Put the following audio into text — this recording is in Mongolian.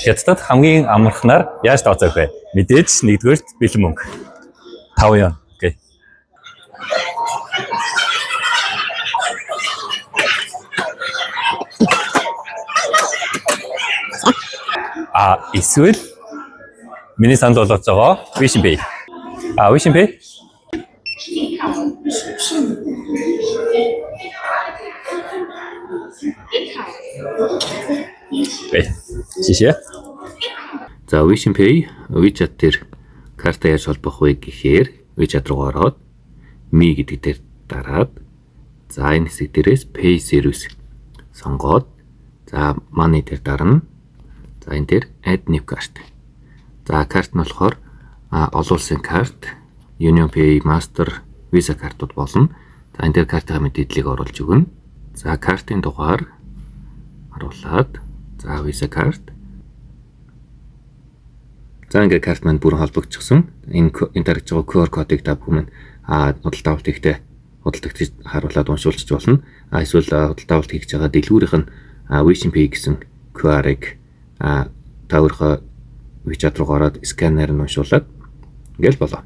Хятадд хамгийн амархнаар яаж тооцоох вэ? Мэдээж нэгдүгээрт бэлэн мөнгө. 5 yen. Окей. Эсвэл миний санд болгож байгаа Wishing Pay. Wishing Pay. Жишээ. За Wishing Pay WeChat дээр карта яаж холбох вэ гэхээр WeChat руу ороод Mi гэдэг дээр дараад за энэ хэсэг дээрээс Pay Service сонгоод за Money дээр дарна. За энэ дээр Add New Card. За карт нь болохоор олон улсын карт, Union Pay, Master, Visa картууд болно. За энэ дээр картын мэдээллийг оруулж өгнө. За картын дугаар оруулаад за Visa карт. За ингээд карт маань бүрэн холбогдчихсон. Энэ дарж байгаа QR кодыг та бүхэн худалдаа авалт хийхдээ худалдагчид харуулад уншуулчих болно. Эсвэл худалдаа авалт хийж байгаа дэлгүүрийнх нь Wishing Pay гэсэн QR-ыг та өөрийнхөө WeChat руу ороод сканер нь уншуулад ингээл болоо.